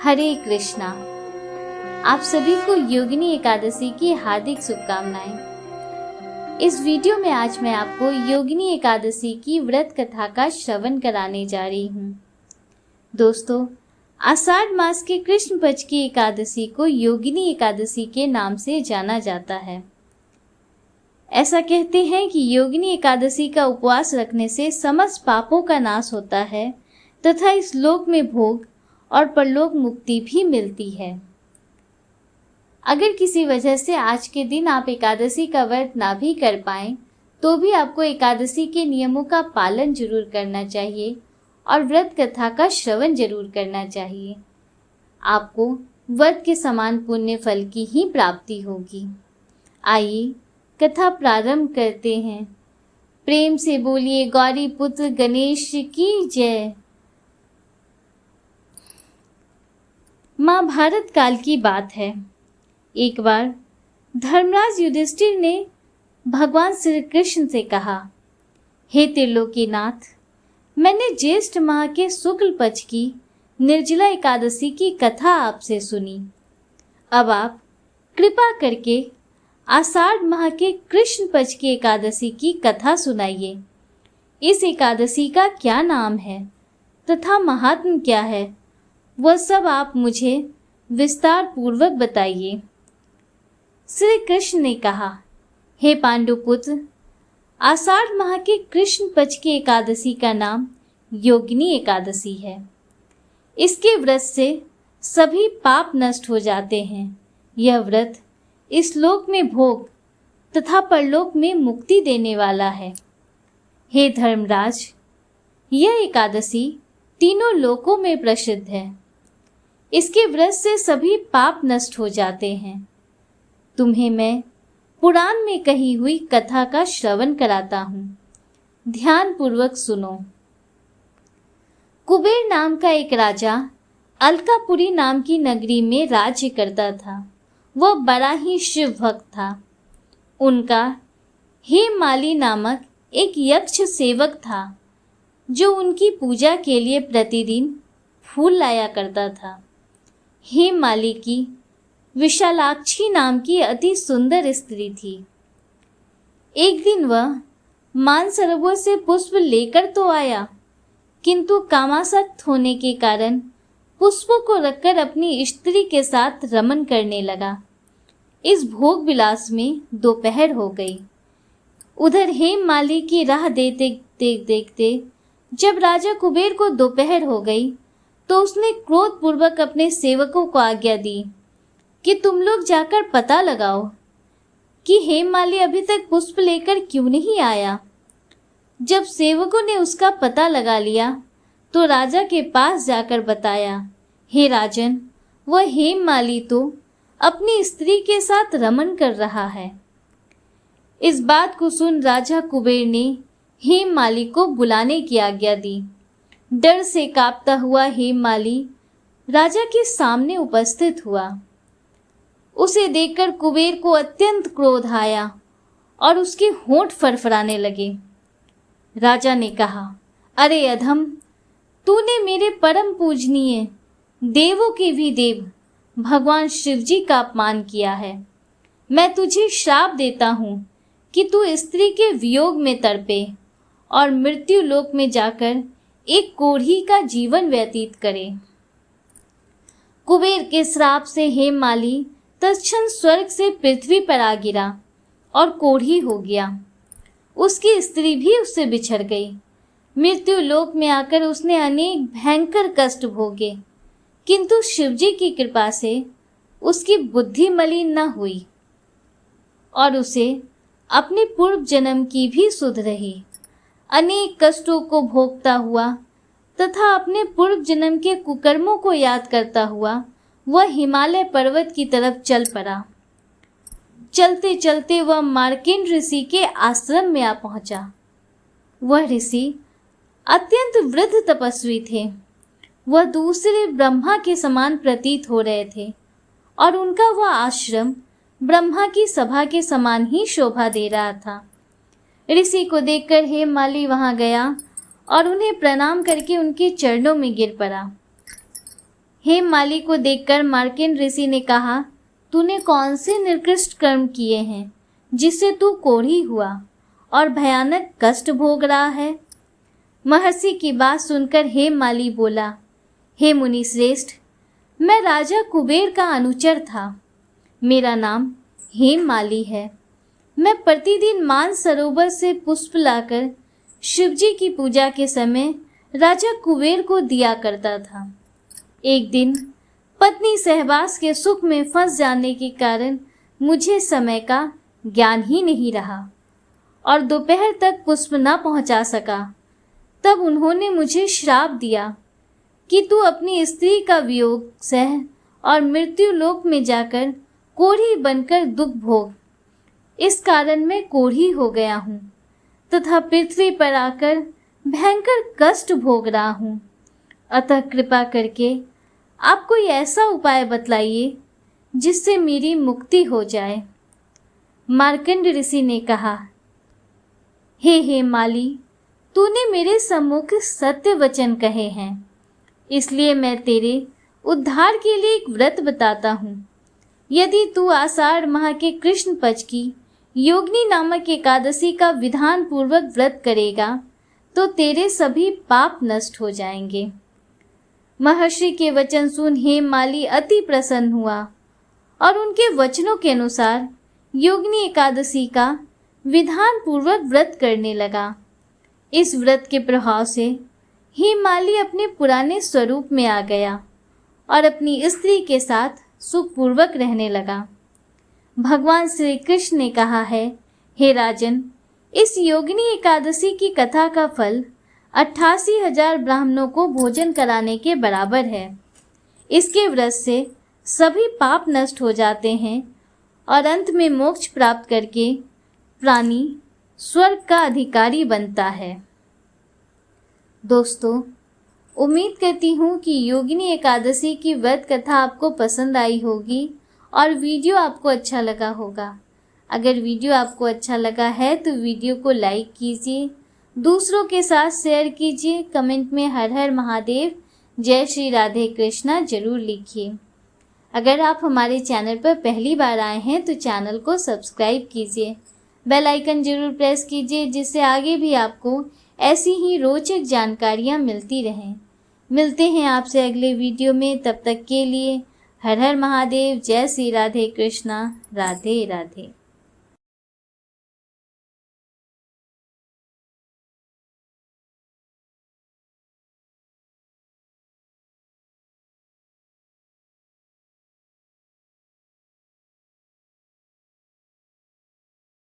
हरे कृष्णा। आप सभी को योगिनी एकादशी की हार्दिक शुभकामनाएं। इस वीडियो में आज मैं आपको योगिनी एकादशी की व्रत कथा का श्रवण कराने जा रही हूँ। दोस्तों, आषाढ़ मास के कृष्ण पक्ष की एकादशी को योगिनी एकादशी के नाम से जाना जाता है। ऐसा कहते हैं कि योगिनी एकादशी का उपवास रखने से समस्त पापों का नाश होता है तथा इस लोक में भोग और परलोक मुक्ति भी मिलती है। अगर किसी वजह से आज के दिन आप एकादशी का व्रत ना भी कर पाएं, तो भी आपको एकादशी के नियमों का पालन जरूर करना चाहिए और व्रत कथा का श्रवण जरूर करना चाहिए। आपको व्रत के समान पुण्य फल की ही प्राप्ति होगी। आइए कथा प्रारंभ करते हैं। प्रेम से बोलिए गौरी पुत्र गणेश की जय। महाभारत काल की बात है। एक बार धर्मराज युधिष्ठिर ने भगवान श्री कृष्ण से कहा, हे त्रिलोकीनाथ, मैंने ज्येष्ठ माह के शुक्ल पक्ष की निर्जला एकादशी की कथा आपसे सुनी। अब आप कृपा करके आषाढ़ माह के कृष्ण पक्ष की एकादशी की कथा सुनाइए। इस एकादशी का क्या नाम है तथा महात्म्य क्या है, वह सब आप मुझे विस्तार पूर्वक बताइए। श्री कृष्ण ने कहा, हे पांडुपुत्र, आषाढ़ माह के कृष्ण पक्ष की एकादशी का नाम योगिनी एकादशी है। इसके व्रत से सभी पाप नष्ट हो जाते हैं। यह व्रत इस लोक में भोग तथा परलोक में मुक्ति देने वाला है। हे धर्मराज, यह एकादशी तीनों लोकों में प्रसिद्ध है। इसके व्रत से सभी पाप नष्ट हो जाते हैं। तुम्हें मैं पुराण में कही हुई कथा का श्रवण कराता हूँ। ध्यान पूर्वक सुनो। कुबेर नाम का एक राजा अलकापुरी नाम की नगरी में राज्य करता था। वह बड़ा ही शिव भक्त था। उनका हेममाली नामक एक यक्ष सेवक था, जो उनकी पूजा के लिए प्रतिदिन फूल लाया करता था। हेममाली की विशालाक्षी नाम की अति सुंदर स्त्री थी। एक दिन वह मानसरोवर से पुष्प लेकर तो आया, किंतु कामासक्त होने के कारण पुष्पों को रखकर अपनी स्त्री के साथ रमन करने लगा। इस भोग विलास में दोपहर हो गई। उधर हेममाली की राह देखते जब राजा कुबेर को दोपहर हो गई, तो उसने क्रोधपूर्वक अपने सेवकों को आज्ञा दी कि तुम लोग जाकर पता लगाओ कि हेममाली अभी तक पुष्प लेकर क्यों नहीं आया। जब सेवकों ने उसका पता लगा लिया, तो राजा के पास जाकर बताया, हे राजन, वह हेममाली तो अपनी स्त्री के साथ रमन कर रहा है। इस बात को सुन राजा कुबेर ने हेममाली को बुलाने की आज्ञा दी। डर से कांपता हुआ हेममाली राजा के सामने उपस्थित हुआ। उसे देखकर कुबेर को अत्यंत क्रोध आया और उसके होंठ फरफराने लगे। राजा ने कहा, अरे अधम, तूने मेरे परम पूजनीय देवों के भी देव भगवान शिवजी का अपमान किया है। मैं तुझे श्राप देता हूँ कि तू स्त्री के वियोग में तड़पे और मृत्यु लोक में जाकर एक कोढ़ी का जीवन व्यतीत करे। कुबेर के श्राप से हेममाली तत्क्षण स्वर्ग से पृथ्वी पर आ गिरा और कोढ़ी हो गया। उसकी स्त्री भी उससे बिछड़ गई। मृत्यु लोक में आकर उसने अनेक भयंकर कष्ट भोगे, किंतु शिवजी की कृपा से उसकी बुद्धि मलिन न हुई और उसे अपने पूर्व जन्म की भी सुध रही। अनेक कष्टों को भोगता हुआ तथा अपने पूर्व जन्म के कुकर्मों को याद करता हुआ वह हिमालय पर्वत की तरफ चल पड़ा। चलते चलते वह मार्कंड ऋषि के आश्रम में आ पहुंचा। वह ऋषि अत्यंत वृद्ध तपस्वी थे। वह दूसरे ब्रह्मा के समान प्रतीत हो रहे थे और उनका वह आश्रम ब्रह्मा की सभा के समान ही शोभा दे रहा था। ऋषि को देखकर हेममाली वहां गया और उन्हें प्रणाम करके उनके चरणों में गिर पड़ा। हेममाली को देखकर मार्कंड ऋषि ने कहा, तूने कौन से निकृष्ट कर्म किए हैं जिससे तू कोढ़ी हुआ और भयानक कष्ट भोग रहा है? महर्षि की बात सुनकर हेममाली बोला, हे मुनि श्रेष्ठ, मैं राजा कुबेर का अनुचर था। मेरा नाम हेममाली है। मैं प्रतिदिन मानसरोवर से पुष्प लाकर शिवजी की पूजा के समय राजा कुबेर को दिया करता था। एक दिन पत्नी सहवास के सुख में फंस जाने के कारण मुझे समय का ज्ञान ही नहीं रहा और दोपहर तक पुष्प न पहुंचा सका। तब उन्होंने मुझे श्राप दिया कि तू अपनी स्त्री का वियोग सह और मृत्यु लोक में जाकर कोढ़ी बनकर दुख भोग। इस कारण मैं कोढ़ी हो गया हूँ तथा पृथ्वी पर आकर भयंकर कष्ट भोग रहा हूँ। अतः कृपा करके आप कोई ऐसा उपाय बतलाइए जिससे मेरी मुक्ति हो जाए। मार्कंड ऋषि ने कहा, हे हेममाली, तूने मेरे सम्मुख सत्य वचन कहे हैं, इसलिए मैं तेरे उद्धार के लिए एक व्रत बताता हूँ। यदि तू आषाढ़ माह के कृष्ण पक्ष की योगिनी नामक एकादशी का विधान पूर्वक व्रत करेगा तो तेरे सभी पाप नष्ट हो जाएंगे। महर्षि के वचन सुन हेममाली अति प्रसन्न हुआ और उनके वचनों के अनुसार योगिनी एकादशी का विधान पूर्वक व्रत करने लगा। इस व्रत के प्रभाव से हेममाली अपने पुराने स्वरूप में आ गया और अपनी स्त्री के साथ सुखपूर्वक रहने लगा। भगवान श्री कृष्ण ने कहा है, हे राजन, इस योगिनी एकादशी की कथा का फल 88,000 ब्राह्मणों को भोजन कराने के बराबर है। इसके व्रत से सभी पाप नष्ट हो जाते हैं और अंत में मोक्ष प्राप्त करके प्राणी स्वर्ग का अधिकारी बनता है। दोस्तों, उम्मीद करती हूँ कि योगिनी एकादशी की व्रत कथा आपको पसंद आई होगी और वीडियो आपको अच्छा लगा होगा। अगर वीडियो आपको अच्छा लगा है तो वीडियो को लाइक कीजिए, दूसरों के साथ शेयर कीजिए, कमेंट में हर हर महादेव, जय श्री राधे कृष्णा जरूर लिखिए। अगर आप हमारे चैनल पर पहली बार आए हैं तो चैनल को सब्सक्राइब कीजिए, बेल आइकन जरूर प्रेस कीजिए जिससे आगे भी आपको ऐसी ही रोचक जानकारियाँ मिलती रहें। मिलते हैं आपसे अगले वीडियो में, तब तक के लिए हर हर महादेव, जय श्री राधे कृष्णा, राधे राधे।